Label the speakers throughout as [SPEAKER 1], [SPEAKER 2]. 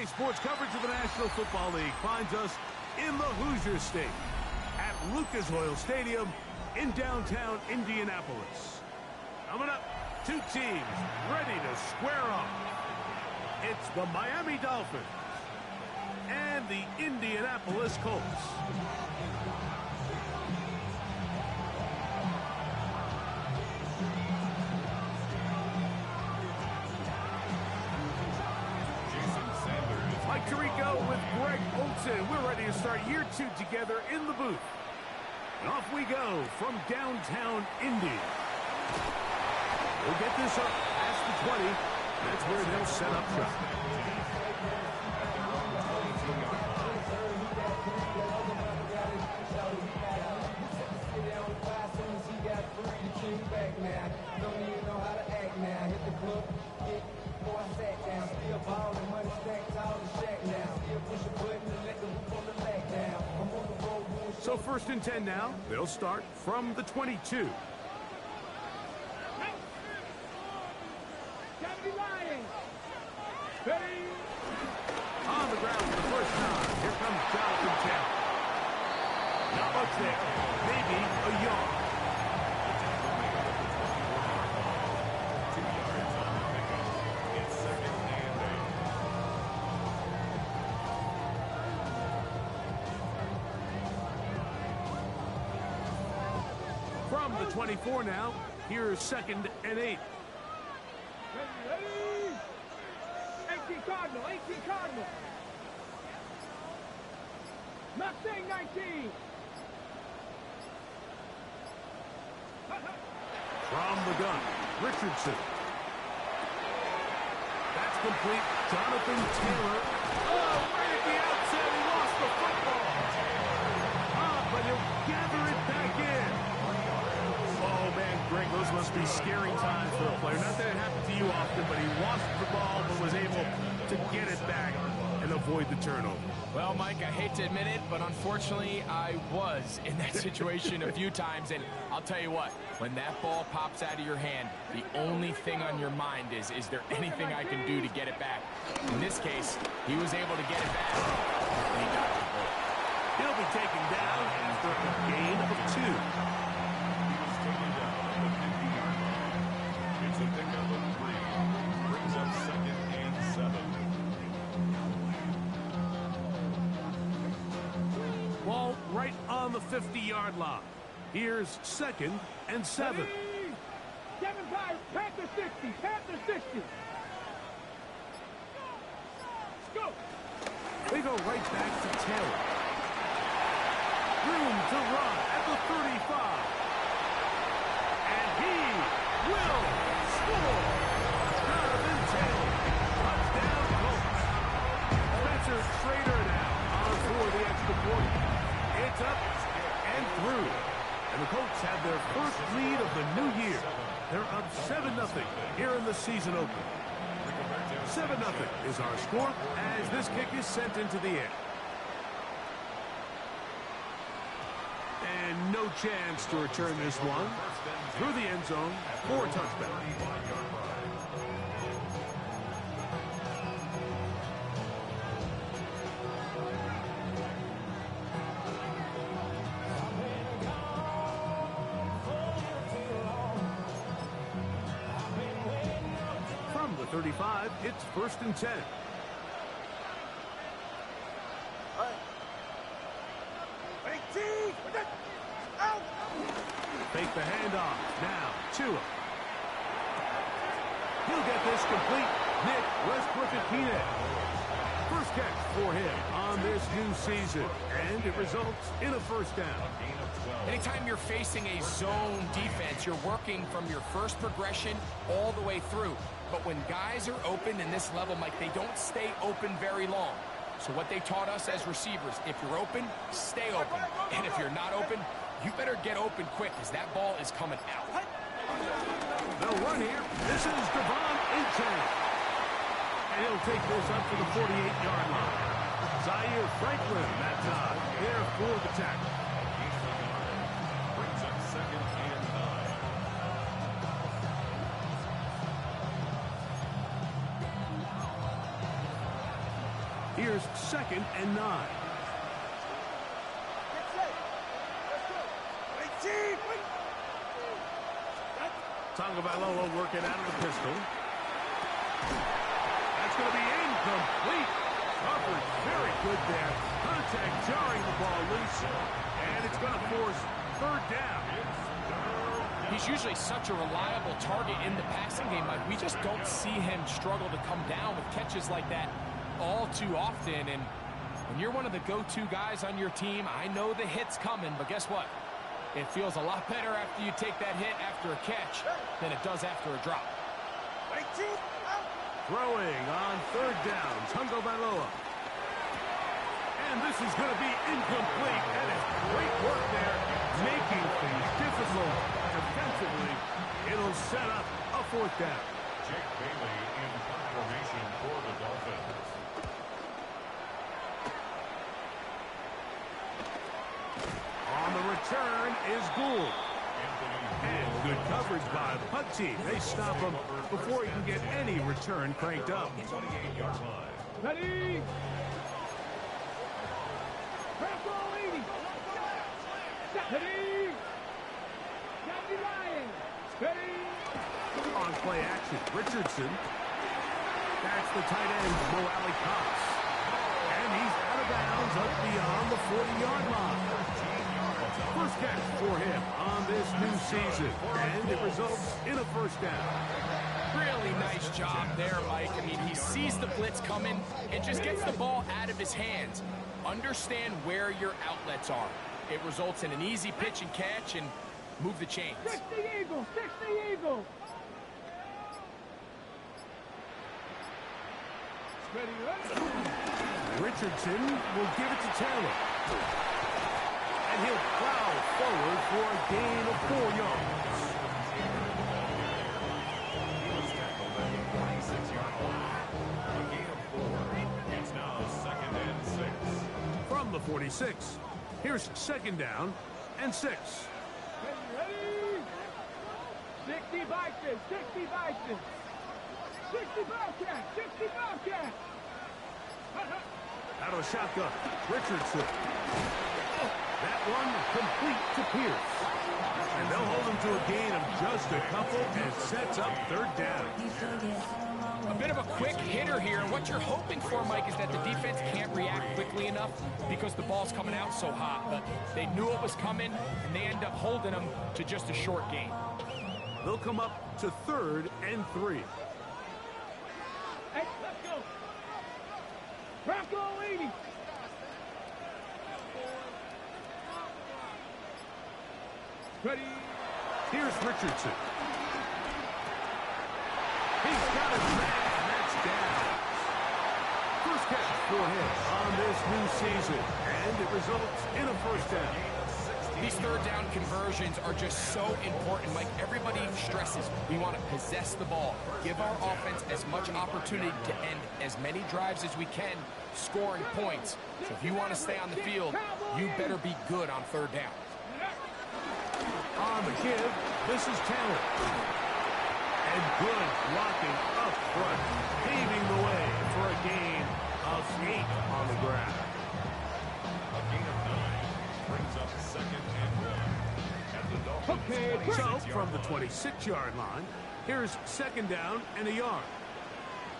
[SPEAKER 1] sports coverage of the National Football League finds us in the Hoosier State at Lucas Oil Stadium in downtown Indianapolis. Coming up, two teams ready to square off. It's the Miami Dolphins and the Indianapolis Colts. Mike Tirico with Greg Olsen. We're ready to start year 2 together in the booth. And off we go from downtown Indy. We'll get this up past the 20. That's where they'll set up shop. So 1st and 10 now. They'll start from the 22. On the ground for the first time. Here comes Jonathan Taylor. Not much there. Maybe a yard. From the 24 now, here's 2nd and 8.
[SPEAKER 2] Ready. 18 Cardinal, 18 Cardinal. Mustang 19.
[SPEAKER 1] From the gun, Richardson. That's complete. Jonathan Taylor. Oh, right at the outset, he lost the football. But he'll gather it back in. Oh, man, Greg, those must be scary times for a player. Not that it happened to you often, but he lost the ball but was able to get it back and avoid the turnover.
[SPEAKER 3] Well, Mike, I hate to admit it, but unfortunately, I was in that situation a few times, and I'll tell you what, when that ball pops out of your hand, the only thing on your mind is there anything I can do to get it back? In this case, he was able to get it back, and he got the ball.
[SPEAKER 1] He'll be taken down after a gain of 2.
[SPEAKER 4] It's a pickup of 3. Brings up 2nd and 7.
[SPEAKER 1] Ball right on the 50-yard line. Here's 2nd and 7.
[SPEAKER 2] 7 Pirates, Panther 60, Panther 60. Let's go.
[SPEAKER 1] They go right back to Taylor. Room to run at the 35. And he will score. Jonathan Taylor. Touchdown, Colts. Spencer Schrader now on for the extra point. It's up and through. And the Colts have their first lead of the new year. They're up 7-0 here in the season opener. 7-0 is our score as this kick is sent into the air. And no chance to return this one through the end zone for a touchdown. From the 35, it's 1st and 10. Fake the handoff. Now, Tua. He'll get this complete. Nick Westbrook-Akine. First catch for him on this new season. And it results in a first down.
[SPEAKER 3] Anytime you're facing a zone defense, you're working from your first progression all the way through. But when guys are open in this level, Mike, they don't stay open very long. So what they taught us as receivers, if you're open, stay open. And if you're not open, you better get open quick because that ball is coming out.
[SPEAKER 1] They'll run here. This is Devon Achane. And he'll take this up to the 48-yard line. Zaire Franklin that time there for the tackle.
[SPEAKER 4] Brings up 2nd and 9.
[SPEAKER 1] Here's 2nd and 9. Tagovailoa working out of the pistol. That's going to be incomplete. Covered very good there. Contact jarring the ball loose. And it's going to force 3rd down.
[SPEAKER 3] He's usually such a reliable target in the passing game. Like, we just don't see him struggle to come down with catches like that all too often. And when you're one of the go-to guys on your team, I know the hit's coming, but guess what? It feels a lot better after you take that hit after a catch than it does after a drop.
[SPEAKER 1] Throwing on 3rd down, Tagovailoa. And this is going to be incomplete. And it's great work there, making things difficult defensively. It'll set up a 4th down.
[SPEAKER 4] Jake Bailey in formation for the Dolphins.
[SPEAKER 1] On the return is Gould. And good coverage by the punt team. They stop him before he can get any return cranked up.
[SPEAKER 4] 28-yard line.
[SPEAKER 2] Ready? Press all 80. Ready? Johnny Ryan. Ready?
[SPEAKER 1] On play action, Richardson. That's the tight end, Mo Alley Cox. And he's out of bounds up beyond the 40-yard line. First catch for him on this new season. And it results in a 1st down.
[SPEAKER 3] Really nice job there, Mike. I mean, he sees the blitz coming and just gets the ball out of his hands. Understand where your outlets are. It results in an easy pitch and catch and move the chains.
[SPEAKER 2] 60 Eagles, 60 Eagles. Ready, ready.
[SPEAKER 1] Richardson will give it to Taylor. And he'll plow forward for a gain of 4 yards.
[SPEAKER 4] He was tackled at the 46-yard line. A gain of 4. It's now 2nd and 6.
[SPEAKER 1] From the 46, here's 2nd down and 6.
[SPEAKER 2] Ready? 60 Vikings, 60 Vikings. 60 Bobcats, 60 Bobcats.
[SPEAKER 1] Out of a shotgun, Richardson. That one complete to Pierce. And they'll hold him to a gain of just a couple and sets up 3rd down.
[SPEAKER 3] A bit of a quick hitter here. What you're hoping for, Mike, is that the defense can't react quickly enough because the ball's coming out so hot. But they knew it was coming, and they end up holding them to just a short gain.
[SPEAKER 1] They'll come up to 3rd and 3.
[SPEAKER 2] Hey, let's go. Bronco 80. Ready?
[SPEAKER 1] Here's Richardson. He's got it back, and that's down. First catch for him on this new season, and it results in a 1st down.
[SPEAKER 3] These 3rd down conversions are just so important. Like everybody stresses, we want to possess the ball, give our offense as much opportunity to end as many drives as we can, scoring points. So if you want to stay on the field, you better be good on 3rd down.
[SPEAKER 1] On the give, this is Taylor. And good blocking up front, paving the way for a gain of 8 on the ground.
[SPEAKER 4] A gain of 9 brings up 2nd and 1. At the Dolphins'
[SPEAKER 1] So, from the 26-yard line, here's 2nd down and a yard.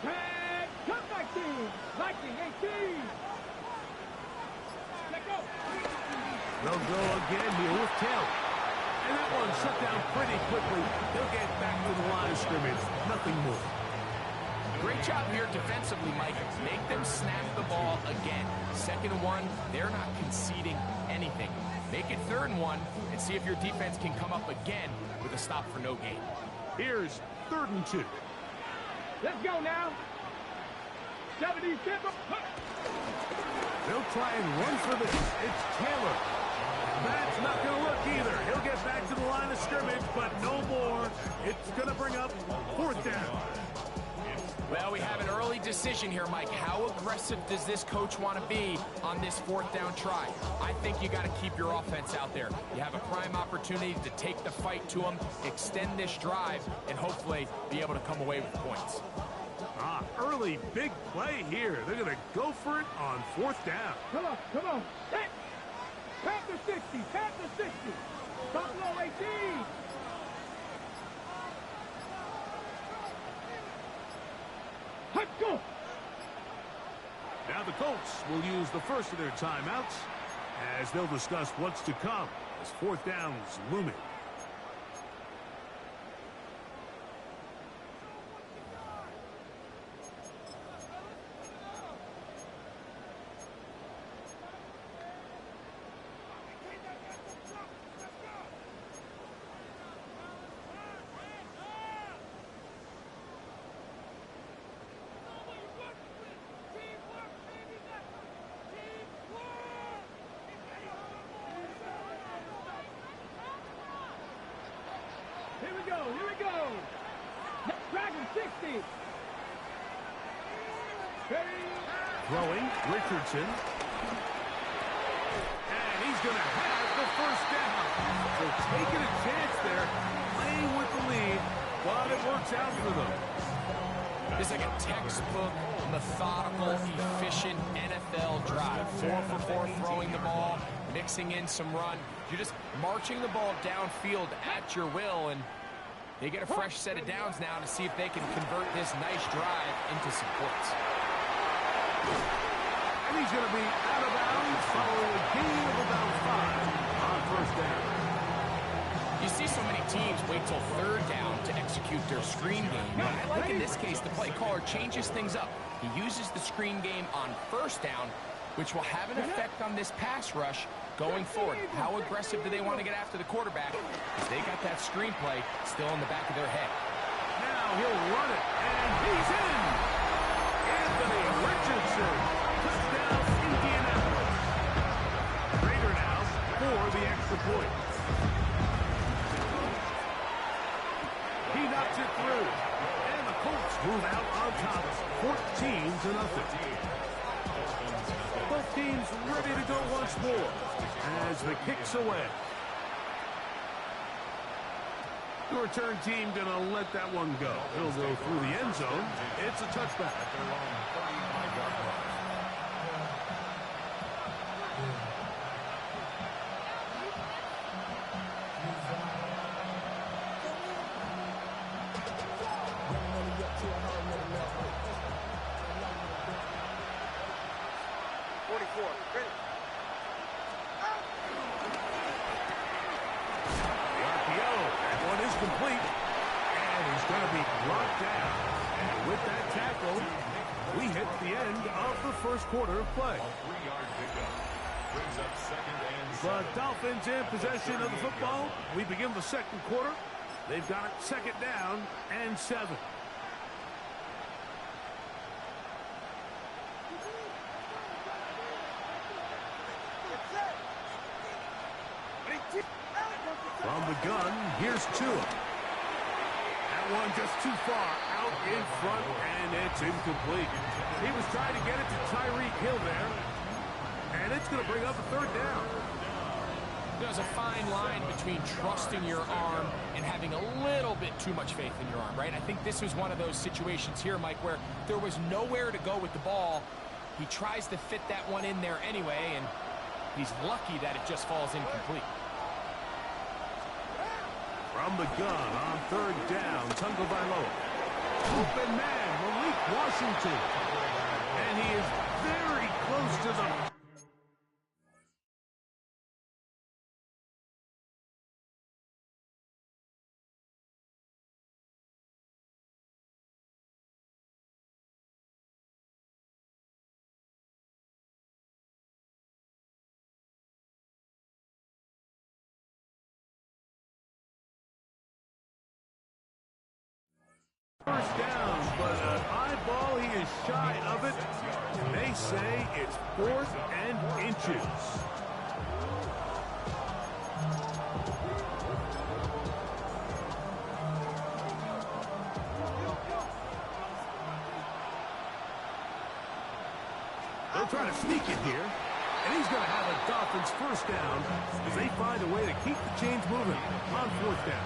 [SPEAKER 2] Tag, come back team. Viking 18. Let go.
[SPEAKER 1] They'll go again here with Taylor. And that one shut down pretty quickly. He'll get back to the line of scrimmage. Nothing more.
[SPEAKER 3] Great job here defensively, Mike. Make them snap the ball again. 2nd and 1, they're not conceding anything. Make it 3rd and 1 and see if your defense can come up again with a stop for no gain.
[SPEAKER 1] Here's 3rd and 2.
[SPEAKER 2] Let's go now. 77.
[SPEAKER 1] They'll try and run for this. It's Taylor. That's not going to look either. He'll get back to the line of scrimmage, but no more. It's going to bring up 4th down.
[SPEAKER 3] Well, we have an early decision here, Mike. How aggressive does this coach want to be on this 4th down try? I think you got to keep your offense out there. You have a prime opportunity to take the fight to them, extend this drive, and hopefully be able to come away with points.
[SPEAKER 1] Early big play here. They're going to go for it on 4th down.
[SPEAKER 2] Come on, come on. Set. Panther 60, Panther 60. Buffalo 18. Let's go.
[SPEAKER 1] Now the Colts will use the first of their timeouts as they'll discuss what's to come as 4th down's looming.
[SPEAKER 2] Here we go, here we go. Dragon 60.
[SPEAKER 1] Throwing, Richardson. And he's going to have the first down. So taking a chance there, playing with the lead, but it works out for them.
[SPEAKER 3] It's like a textbook, methodical, efficient NFL drive. 4 for 4 throwing the ball, mixing in some run. You're just marching the ball downfield at your will, and they get a fresh set of downs now to see if they can convert this nice drive into some points.
[SPEAKER 1] And he's going to be out of bounds following a gain of about 5 on 1st down.
[SPEAKER 3] You see so many teams wait till 3rd down to execute their screen game. But I like in this case the play caller changes things up. He uses the screen game on 1st down, which will have an effect on this pass rush going forward. How aggressive do they want to get after the quarterback? Because they got that screen play still in the back of their head.
[SPEAKER 1] Now he'll run it, and he's in. Anthony Richardson, touchdown Indianapolis. Raider now for the extra point. He knocks it through, and the Colts move out on top, 14-0. Both teams ready to go once more as the kick's away. The return team going to let that one go. It'll go through the end zone. It's a touchback.
[SPEAKER 5] 44. Ready.
[SPEAKER 1] The RPO. That one is complete. And he's going to be brought down. And with that tackle, we hit the end of the first quarter of play.
[SPEAKER 4] Three-yard pickup. Brings up 2nd and 7.
[SPEAKER 1] The Dolphins in possession of the football. We begin the second quarter. They've got it 2nd down and 7. From the gun, here's Tua. That one just too far out in front, and it's incomplete. He was trying to get it to Tyreek Hill there, and it's going to bring up a 3rd down.
[SPEAKER 3] There's a fine line between trusting your arm and having a little bit too much faith in your arm, right? I think this was one of those situations here, Mike, where there was nowhere to go with the ball. He tries to fit that one in there anyway, and he's lucky that it just falls incomplete.
[SPEAKER 1] From the gun on 3rd down, Tagovailoa. Open man, Malik Washington. And he is very close to the... First down, but an eyeball, he is shy of it. And they say it's 4th and inches. They'll try to sneak it here. And he's going to have a Dolphins first down as they find a way to keep the chains moving on fourth down.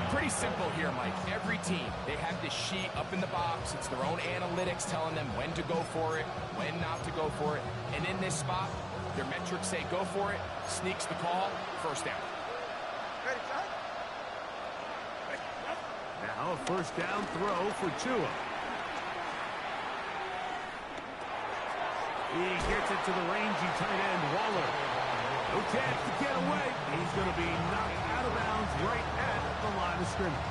[SPEAKER 3] Pretty simple here, Mike. Every team, they have this sheet up in the box. It's their own analytics telling them when to go for it, when not to go for it. And in this spot, their metrics say go for it, sneaks the call, first down.
[SPEAKER 1] Now a first down throw for Tua. He gets it to the rangy tight end, Waller. No chance to get away. He's going to be knocked out of bounds right at the line of scrimmage.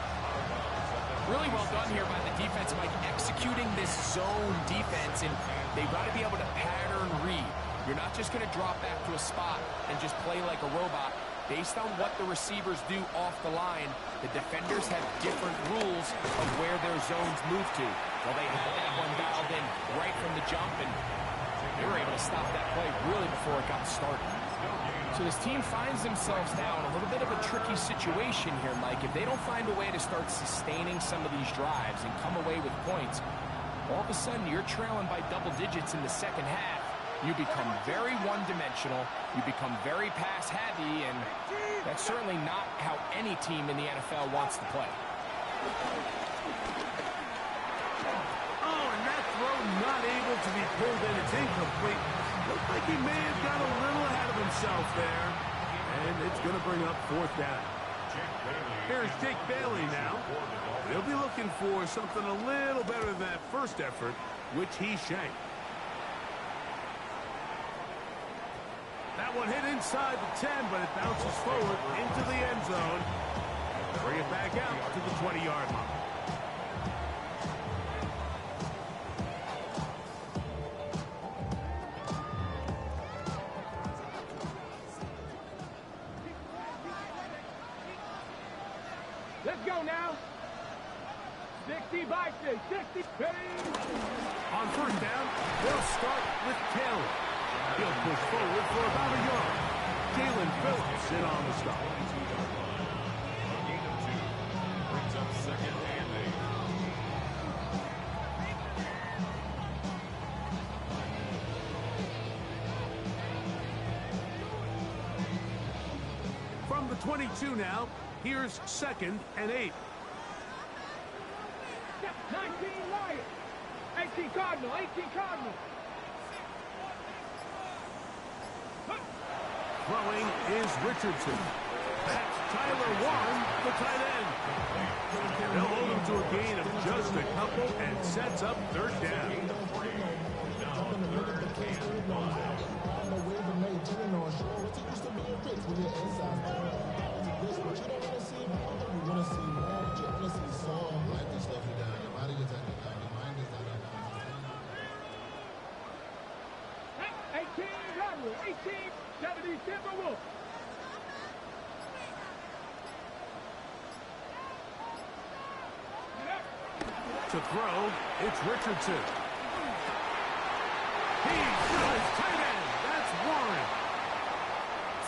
[SPEAKER 3] Really well done here by the defense, Mike, executing this zone defense, and they've got to be able to pattern read. You're not just going to drop back to a spot and just play like a robot. Based on what the receivers do off the line, the defenders have different rules of where their zones move to. Well, they had that one dialed in right from the jump, and they were able to stop that play really before it got started. So this team finds themselves now in a little bit of a tricky situation here, Mike. If they don't find a way to start sustaining some of these drives and come away with points, all of a sudden you're trailing by double digits in the second half. You become very one-dimensional, you become very pass-heavy, and that's certainly not how any team in the NFL wants to play.
[SPEAKER 1] Oh, and that throw not able to be pulled in. It's incomplete. Looked like he may have got a little ahead of himself there. And it's going to bring up fourth down. Here's Jake Bailey now. He'll be looking for something a little better than that first effort, which he shanked. That one hit inside the 10, but it bounces forward into the end zone. Bring it back out to the 20-yard line.
[SPEAKER 2] Let's go now. 60 by 6, 60.
[SPEAKER 1] On first down, they'll start with Taylor. He'll push forward for about a yard. Jalen Phillips in on the stop.
[SPEAKER 4] Gain of 2. Brings up second and 8.
[SPEAKER 1] From the 22 now, here's second and 8.
[SPEAKER 2] 19 Lions. 18 Cardinal, 18 Cardinal.
[SPEAKER 1] Throwing is Richardson. That's Tyler Warren, the tight end. They'll hold him to a gain of just a couple and sets up third down. To throw, it's Richardson. He's got his tight end. That's Warren.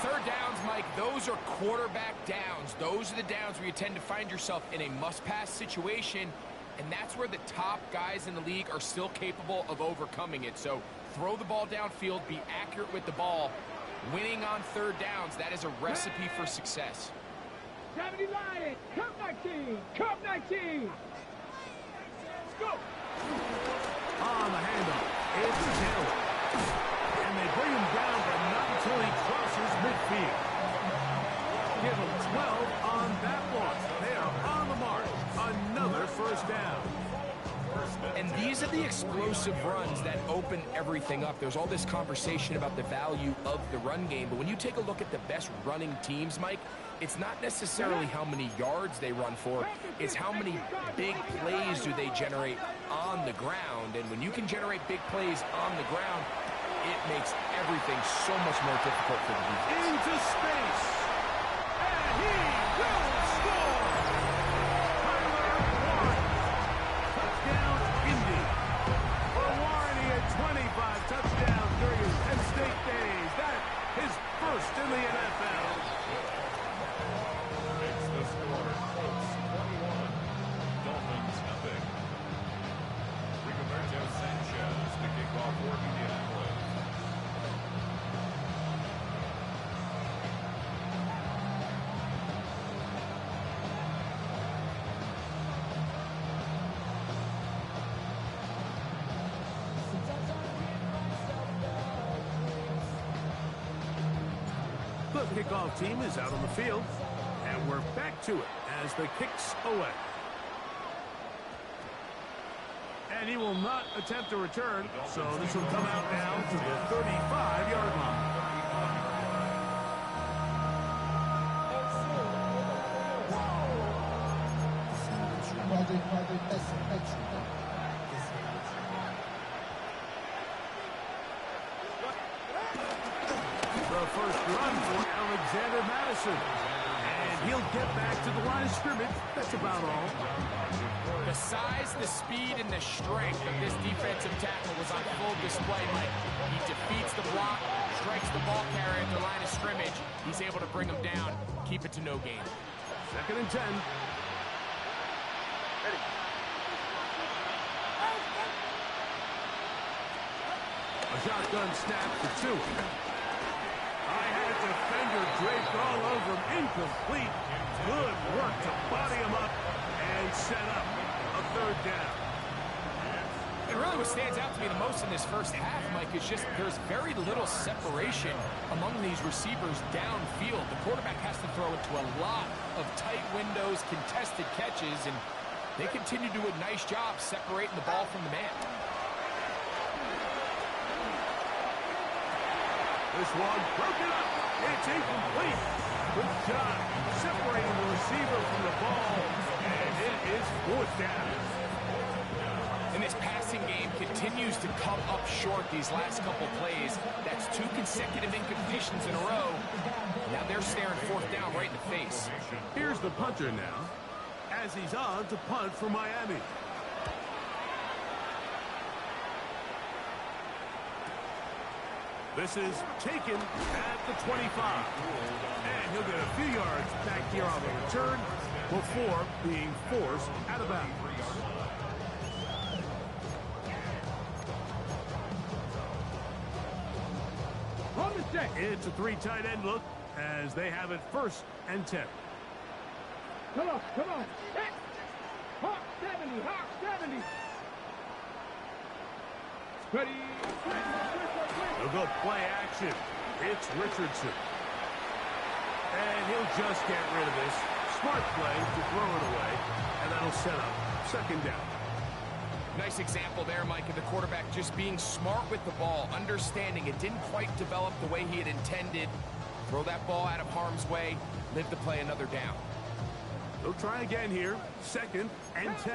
[SPEAKER 3] Third downs, Mike, those are quarterback downs. Those are the downs where you tend to find yourself in a must-pass situation, and that's where the top guys in the league are still capable of overcoming it. So throw the ball downfield, be accurate with the ball. Winning on third downs, that is a recipe for success.
[SPEAKER 2] 70 Lions, Cup 19, Cup 19. Let's go.
[SPEAKER 1] On the handoff, it's Taylor. And they bring him down, but not until he crosses midfield. Give him 12 on that one. They are on the mark. Another first down.
[SPEAKER 3] And these are the explosive runs that open everything up. There's all this conversation about the value of the run game, but when you take a look at the best running teams, Mike, it's not necessarily how many yards they run for, it's how many big plays do they generate on the ground. And when you can generate big plays on the ground, it makes everything so much more difficult for the defense.
[SPEAKER 1] Into space. And he will score. Tyler Warren. Touchdown, Indy. For Warren, he had 25 touchdowns during his Penn State days. That his first in the NFL.
[SPEAKER 4] Makes the score. Colts W1. Dolphins nothing. Rigoberto Sanchez to kick off for Indianapolis.
[SPEAKER 1] kickoff team is out on the field. And we're back to it as the kick's away. And he will not attempt to return, so this will come out now to the 35-yard line. The first run for Alexander Madison. And he'll get back to the line of scrimmage. That's about all.
[SPEAKER 3] The size, the speed, and the strength of this defensive tackle was on full display, Mike. He defeats the block, strikes the ball carrier at the line of scrimmage. He's able to bring him down, keep it to no gain.
[SPEAKER 1] 2nd and 10. Ready. A shotgun snap for 2. I had a defender draped all over him. Incomplete. Good work to body him up and set up a 3rd down.
[SPEAKER 3] It really what stands out to me the most in this first half, Mike, is just there's very little separation among these receivers downfield. The quarterback has to throw into a lot of tight windows, contested catches, and they continue to do a nice job separating the ball from the man.
[SPEAKER 1] This one broken up. It's incomplete. Good job separating the receiver from the ball, and it is 4th down.
[SPEAKER 3] And this passing game continues to come up short these last couple plays. That's 2 consecutive incompletions in a row. Now they're staring 4th down right in the face.
[SPEAKER 1] Here's the punter now, as he's on to punt for Miami. This is taken at the 25. And he'll get a few yards back here on the return before being forced out of bounds. It's a 3 tight end look as they have it 1st and 10.
[SPEAKER 2] Come on, come on. Hawk 70, Hawk 70. Ready.
[SPEAKER 1] They'll go play action. It's Richardson. And he'll just get rid of this. Smart play to throw it away. And that'll set up 2nd down.
[SPEAKER 3] Nice example there, Mike, of the quarterback just being smart with the ball, understanding it didn't quite develop the way he had intended. Throw that ball out of harm's way, live to play another down.
[SPEAKER 1] They'll try again here. 2nd and 10.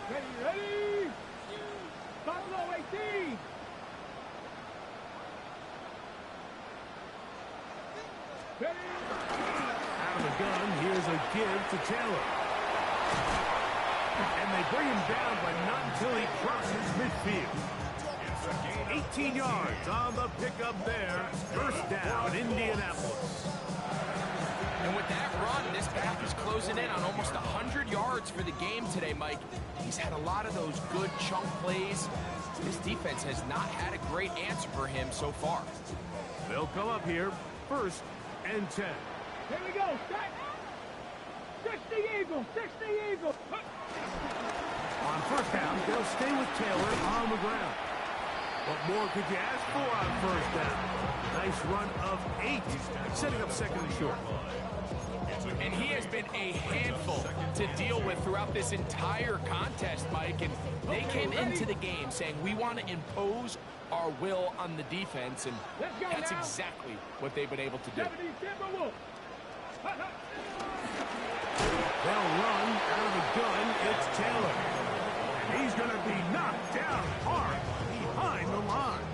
[SPEAKER 2] Ready, ready. Buffalo 18. Ready.
[SPEAKER 1] Out of the gun, here's a give to Taylor. And they bring him down, but not until he crosses midfield. 18 yards on the pickup there. 1st down, Indianapolis.
[SPEAKER 3] And with that run, this back is closing in on almost 100 yards for the game today, Mike. He's had a lot of those good chunk plays. This defense has not had a great answer for him so far.
[SPEAKER 1] They'll come up here, 1st and 10.
[SPEAKER 2] Here we go. Set. 60 Eagles. 60 Eagles.
[SPEAKER 1] On 1st down, they'll stay with Taylor on the ground. What more could you ask for on 1st down? Nice run of 8, setting up 2nd and short.
[SPEAKER 3] And he has been a handful to deal with throughout this entire contest, Mike. And they came into the game saying, we want to impose our will on the defense. And that's exactly what they've been able to do.
[SPEAKER 1] They'll run out of the gun. It's Taylor. And he's going to be knocked down hard behind the line.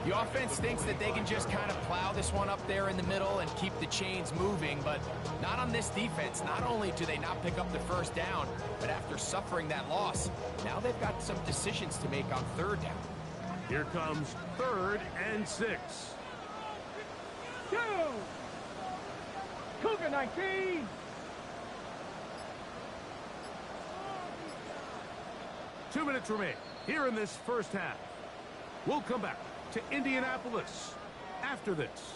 [SPEAKER 3] The offense thinks that they can just kind of plow this one up there in the middle and keep the chains moving, but not on this defense. Not only do they not pick up the 1st down, but after suffering that loss, now they've got some decisions to make on 3rd down.
[SPEAKER 1] Here comes 3rd and 6.
[SPEAKER 2] Two. Cougar 19.
[SPEAKER 1] Two minutes remain here in this 1st half. We'll come back to Indianapolis after this.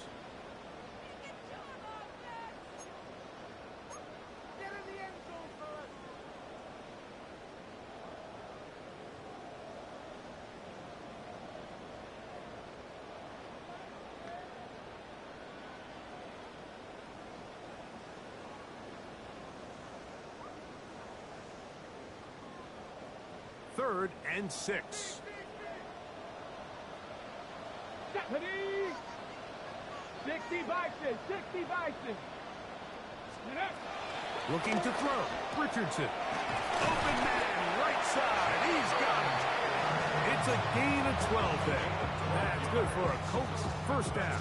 [SPEAKER 1] 3rd and 6.
[SPEAKER 2] Ready? 60 Bison, 60 Bison.
[SPEAKER 1] Looking to throw. Richardson. Open man, right side. He's got it. It's a gain of 12 there. That's good for a Colts first down.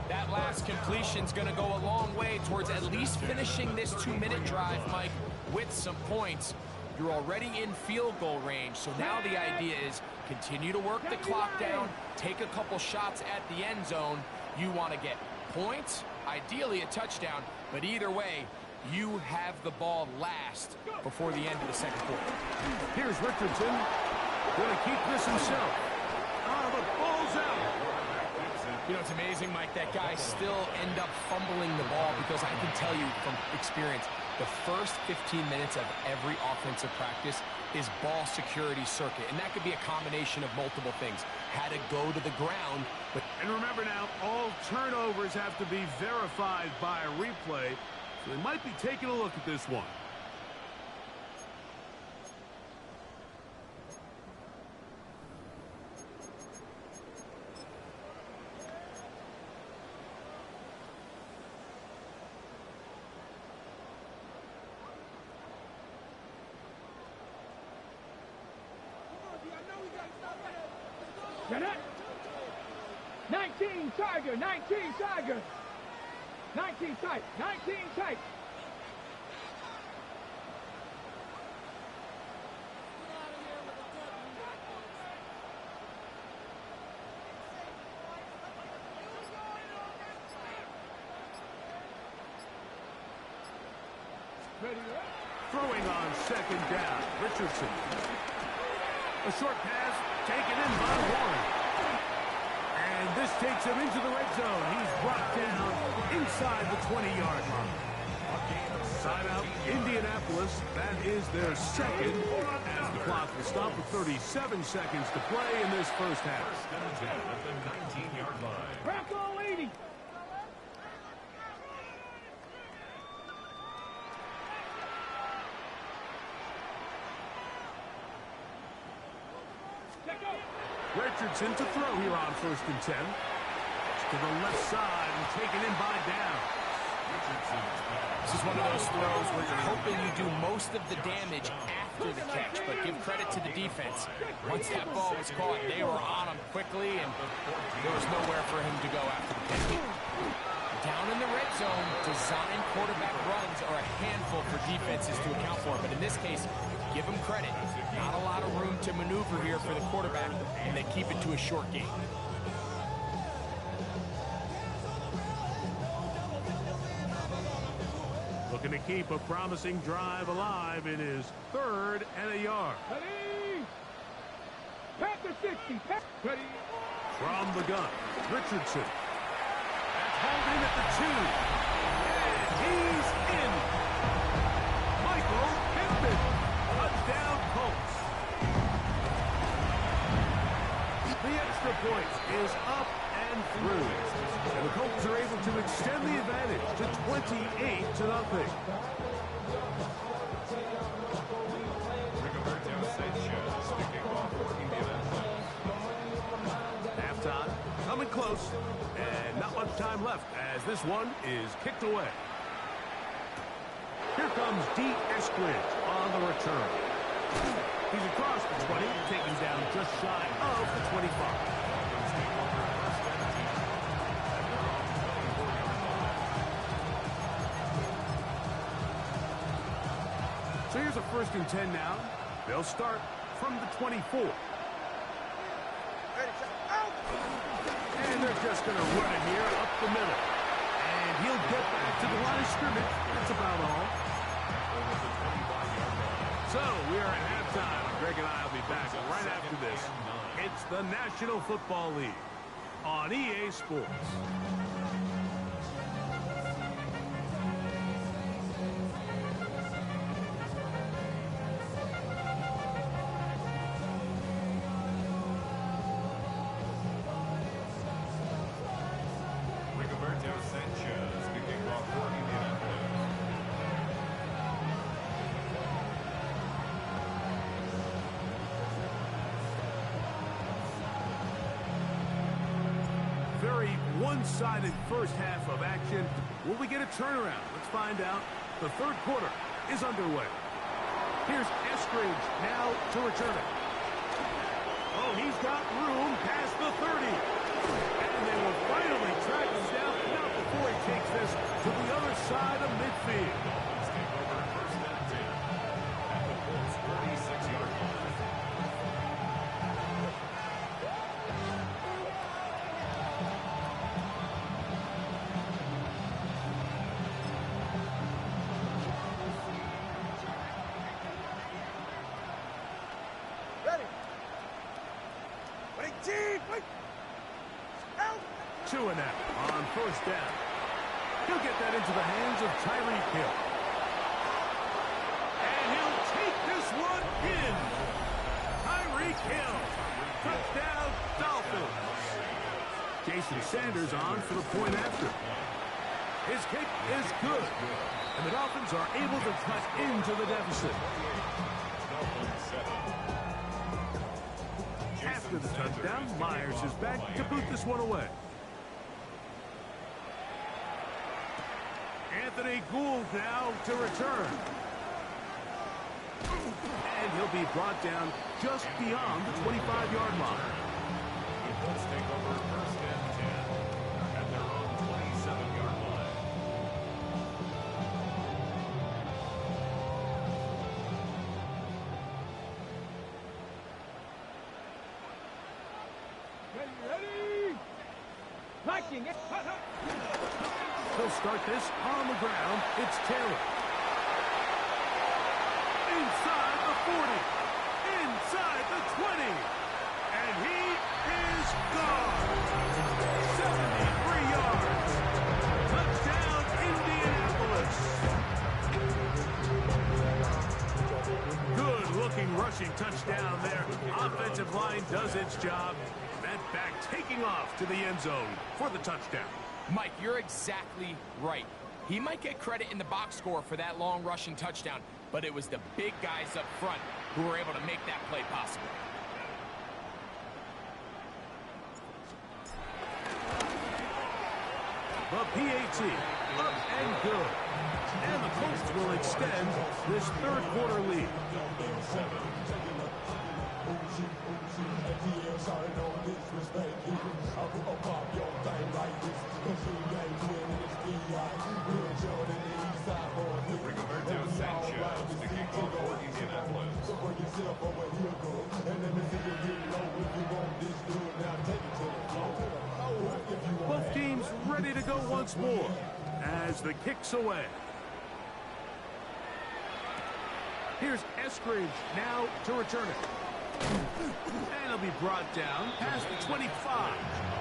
[SPEAKER 3] That last completion's going to go a long way towards at least finishing this 2-minute drive, Mike, with some points. You're already in field goal range, so now the idea is continue to work the clock down, take a couple shots at the end zone. You want to get points, ideally a touchdown, but either way, you have the ball last before the end of the second quarter.
[SPEAKER 1] Here's Richardson. Going to keep this himself. The ball's out.
[SPEAKER 3] You know, it's amazing, Mike, that guys still end up fumbling the ball because I can tell you from experience, the first 15 minutes of every offensive practice is ball security circuit, and that could be a combination of multiple things. Had to go to the ground.
[SPEAKER 1] And remember now, all turnovers have to be verified by a replay, so they might be taking a look at this one.
[SPEAKER 2] Get it? 19 Tiger, 19 Tiger. 19 tight, 19 tight. Ready?
[SPEAKER 1] Throwing on 2nd down, Richardson. A short pass taken in by Warren. And this takes him into the red zone. He's brought down inside the 20-yard line. Side out, Indianapolis. That is their second. As the clock will stop with 37 seconds to play in this first half.
[SPEAKER 4] First and 10 at the 19-yard line.
[SPEAKER 2] Bronco 80.
[SPEAKER 1] Richardson to throw here on 1st and 10. To the left side and taken in by Downs.
[SPEAKER 3] This is one of those throws where you're hoping you do most of the damage after the catch, but give credit to the defense. Once that ball was caught, they were on him quickly, and there was nowhere for him to go after the catch. Down in the red zone, design quarterback runs are a handful for defenses to account for, but in this case, give them credit. Not a lot of room to maneuver here for the quarterback, and they keep it to a short game.
[SPEAKER 1] Looking to keep a promising drive alive. It is 3rd and a yard.
[SPEAKER 2] Ready? Panther 60. Ready?
[SPEAKER 1] From the gun, Richardson. That's hauled in at the 2. And he's in. Michael Pittman. Touchdown Colts. The extra point is up and through. And the Colts are able to extend the advantage to 28-0. Halftime coming close, and not much time left as this one is kicked away. Here comes D. Eskridge on the return. He's across the 20, taken down just shy of the 25. So here's a 1st and 10 now. They'll start from the 24. And they're just going to run it here up the middle. And he'll get back to the line of scrimmage. That's about all. So we are at halftime. Greg and I will be back right after this. It's the National Football League on EA Sports. one-sided first half of action. Will we get a turnaround? Let's find out. The third quarter is underway. Here's Eskridge now to return it. Oh, he's got room past the 30. And they will finally track him down, not before he takes this to the other side of midfield.
[SPEAKER 4] Dolphins take over first and 10 at the Colts 36-yard line.
[SPEAKER 1] Two and out on first down. He'll get that into the hands of Tyreek Hill. And he'll take this one in. Tyreek Hill. Touchdown, Dolphins. Jason Sanders on for the point after. His kick is good. And the Dolphins are able to cut into the deficit. After the touchdown, Myers is back to boot this one away. Anthony Gould now to return. And he'll be brought down just beyond the 25-yard line.
[SPEAKER 4] The Colts take over first and 10 at their own 27-yard line.
[SPEAKER 2] Ready? Liking it.
[SPEAKER 1] He'll start this on the ground. It's Taylor. Inside the 40. Inside the 20. And he is gone. 73 yards. Touchdown, Indianapolis. Good-looking rushing touchdown there. Offensive line does its job. That back taking off to the end zone for the touchdown.
[SPEAKER 3] Mike, you're exactly right. He might get credit in the box score for that long rushing touchdown, but it was the big guys up front who were able to make that play possible.
[SPEAKER 1] The PAT, up and good. And the Colts will extend this third quarter lead.
[SPEAKER 4] Rigoberto Sanchez to kick off for Indianapolis.
[SPEAKER 1] Both teams ready to go once more as the kick's away. Here's Eskridge now to return it. And he'll be brought down past the 25.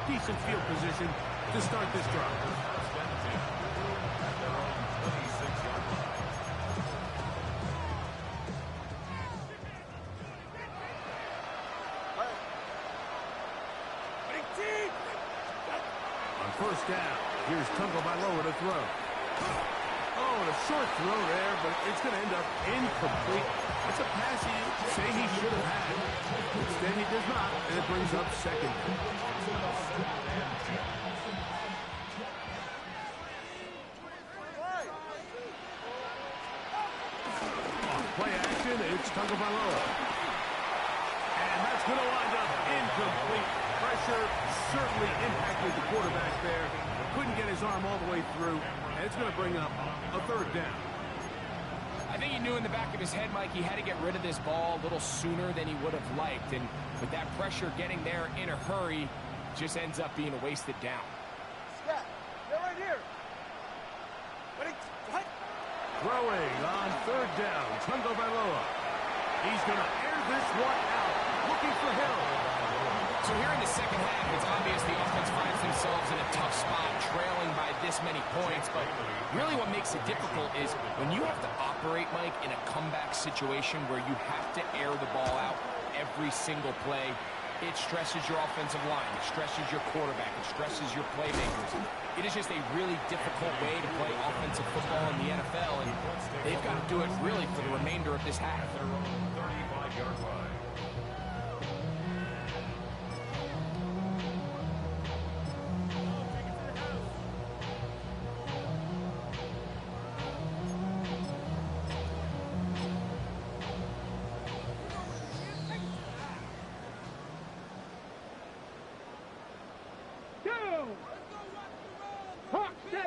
[SPEAKER 1] Decent field position to start this drive. On first down, here's Tagovailoa to throw. Oh, and a short throw there, but it's going to end up incomplete. It's a pass he say he should have had. Instead, he does not, and it brings up second. Off play action, it's Tagovailoa. And that's going to wind up incomplete. Pressure certainly impacted the quarterback there. Couldn't get his arm all the way through, and it's going to bring up a third down.
[SPEAKER 3] I think he knew in the back of his head, Mike, he had to get rid of this ball a little sooner than he would have liked. And with that pressure getting there in a hurry, just ends up being a wasted down.
[SPEAKER 2] Yeah, they're right here. What?
[SPEAKER 1] Throwing on third down, Tagovailoa. He's going to air this one out, looking for Hill.
[SPEAKER 3] So here in the second half, it's obvious the offense finds themselves in a tough spot, trailing by this many points. But really what makes it difficult is when you have to operate, Mike, in a comeback situation where you have to air the ball out every single play, it stresses your offensive line, it stresses your quarterback, it stresses your playmakers. It is just a really difficult way to play offensive football in the NFL, and they've got to do it really for the remainder of this half.
[SPEAKER 4] 35-yard line.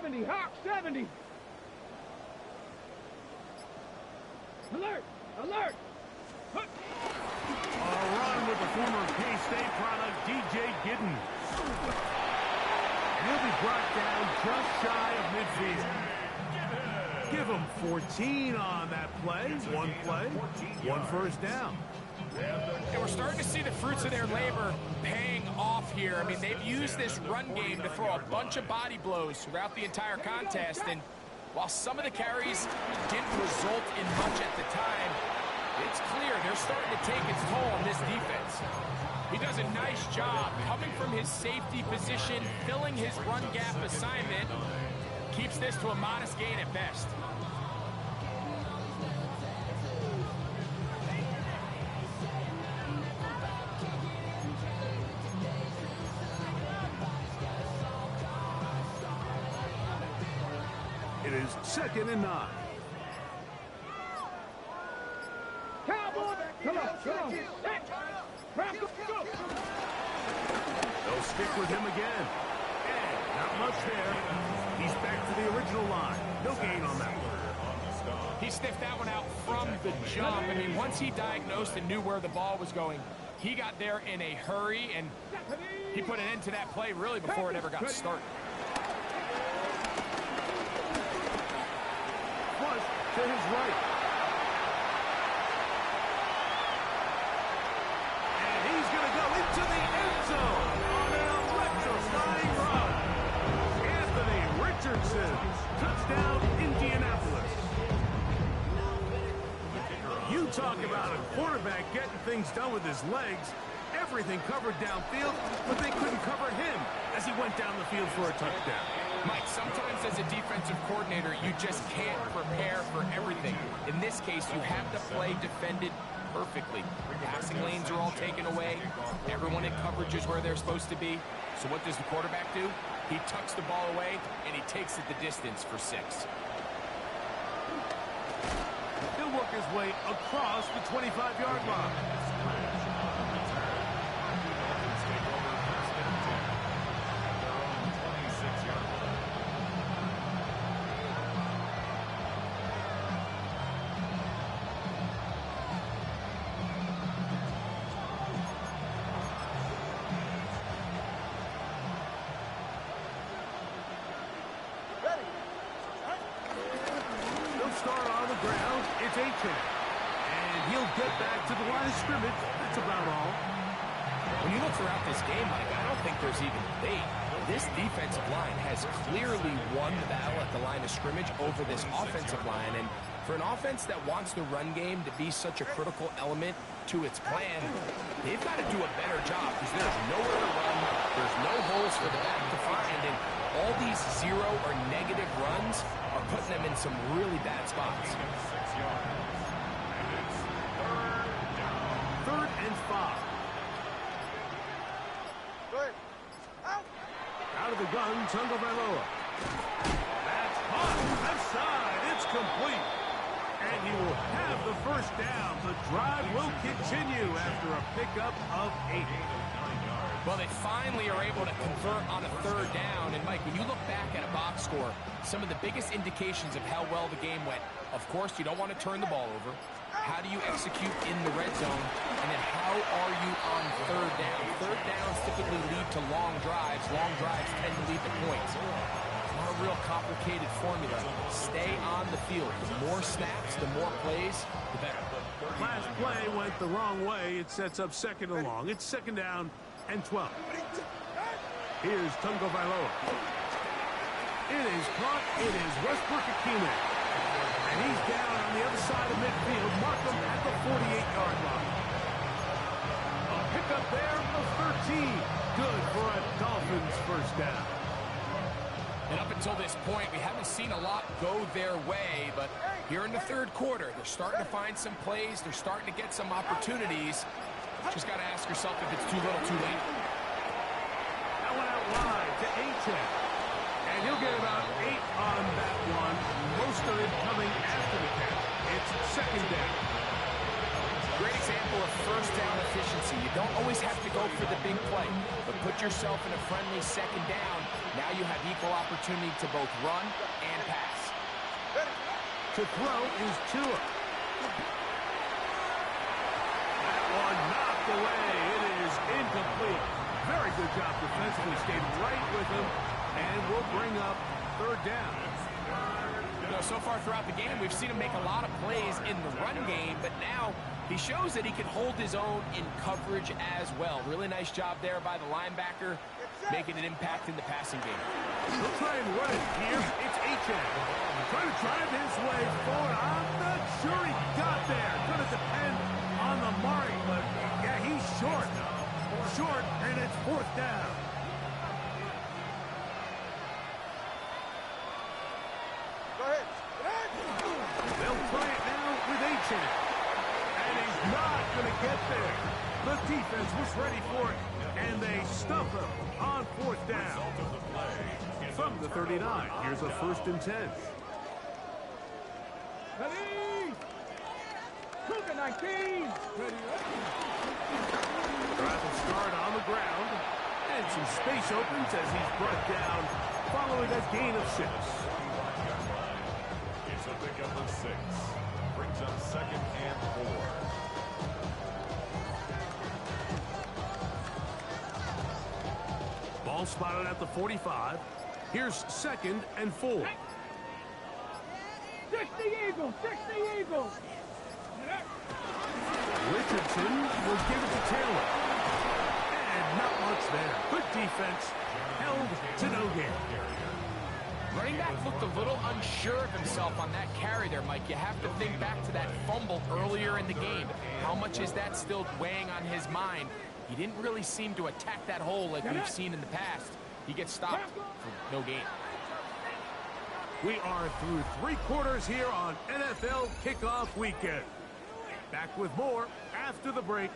[SPEAKER 2] 70, Hawk 70. Alert! Alert!
[SPEAKER 1] A run with the former K-State product, DJ Gidden. And he'll be brought down just shy of midfield. Give him 14 on that play. One play, one first down.
[SPEAKER 3] And we're starting to see the fruits of their labor paying off here. I mean, they've used this run game to throw a bunch of body blows throughout the entire contest. And while some of the carries didn't result in much at the time, it's clear they're starting to take its toll on this defense. He does a nice job coming from his safety position, filling his run gap assignment, keeps this to a modest gain at best.
[SPEAKER 1] It is 2nd and 9.
[SPEAKER 2] Cowboy! Come on, come on. Go.
[SPEAKER 1] They'll stick with him again. And not much there. He's back to the original line. No gain on that one.
[SPEAKER 3] He sniffed that one out from the jump. I mean, once he diagnosed and knew where the ball was going, he got there in a hurry, and he put an end to that play really before it ever got started.
[SPEAKER 1] Flush to his right. And he's going to go into the end zone on an electrifying run. Anthony Richardson, touchdown Indianapolis. You talk about a quarterback getting things done with his legs. Everything covered downfield, but they couldn't cover him as he went down the field for a touchdown.
[SPEAKER 3] Mike, sometimes as a defensive coordinator, you just can't prepare for everything. In this case, you have the play defended perfectly. Passing lanes are all taken away. Everyone in coverage is where they're supposed to be. So what does the quarterback do? He tucks the ball away, and he takes it the distance for 6.
[SPEAKER 1] He'll work his way across the 25-yard line. Start on the ground. It's A-10. And he'll get back to the line of scrimmage. That's about all.
[SPEAKER 3] When you look throughout this game, Mike, I don't think there's even debate. This defensive line has clearly won the battle at the line of scrimmage over this offensive line. And for an offense that wants the run game to be such a critical element to its plan, they've got to do a better job because there's nowhere to run. There's no holes for the back to find. And all these 0 or negative runs are putting them in some really bad spots.
[SPEAKER 1] 3rd and 5. Out of the gun, Tagovailoa. That's hot. Left side. It's complete. And he will have the first down. The drive will continue after a pickup of 8.
[SPEAKER 3] Well, they finally are able to convert on a 3rd down. And, Mike, when you look back at a box score, some of the biggest indications of how well the game went, of course, you don't want to turn the ball over. How do you execute in the red zone? And then how are you on 3rd down? 3rd downs typically lead to long drives. Long drives tend to lead to points. It's not a real complicated formula. Stay on the field. The more snaps, the more plays, the better.
[SPEAKER 1] Last play went the wrong way. It sets up 2nd and long. It's 2nd down and 12. Here's Tagovailoa. It is caught. It is Westbrook-Ikhine. And he's down on the other side of midfield. Mark him at the 48-yard line. A pickup there of 13. Good for a Dolphins first down.
[SPEAKER 3] And up until this point, we haven't seen a lot go their way, but here in the 3rd quarter, they're starting to find some plays. They're starting to get some opportunities. Just got to ask yourself if it's too little, too late.
[SPEAKER 1] That one out wide to A-10. And he'll get about 8 on that one. Most of it coming after the catch. It's 2nd down.
[SPEAKER 3] Great example of 1st down efficiency. You don't always have to go for the big play, but put yourself in a friendly 2nd down. Now you have equal opportunity to both run and pass.
[SPEAKER 1] To throw is Tua. That one knocked away. It is incomplete. Very good job defensively. Stayed right with him and will bring up third down.
[SPEAKER 3] You know, so far throughout the game, we've seen him make a lot of plays in the run game, but now he shows that he can hold his own in coverage as well. Really nice job there by the linebacker, making an impact in the passing game.
[SPEAKER 1] He'll try and run it here. It's Achane. Trying to drive his way forward. I'm not sure he got there. Going to depend on the mark, but yeah, he's short. Short, and it's fourth down. They'll try it now with Achane. And he's not going to get there. The defense was ready for it, and they stump him on fourth down. From the 39, here's a 1st and 10.
[SPEAKER 2] Ready? Cougar 19. Ready?
[SPEAKER 1] Drive will start on the ground. And some space opens as he's brought down following a gain of 6.
[SPEAKER 4] It's a pickup of 6. Brings up 2nd and 4.
[SPEAKER 1] Ball spotted at the 45. Here's 2nd and 4.
[SPEAKER 2] 60 Eagles. 60 Eagles.
[SPEAKER 1] Richardson will give it to Taylor. And not much there. Good defense. Held to no gain.
[SPEAKER 3] Running back looked a little unsure of himself on that carry there, Mike. You have to think back to that fumble earlier in the game. How much is that still weighing on his mind? He didn't really seem to attack that hole like we've seen in the past. He gets stopped for no gain.
[SPEAKER 1] We are through 3 quarters here on NFL Kickoff Weekend. Back with more after the break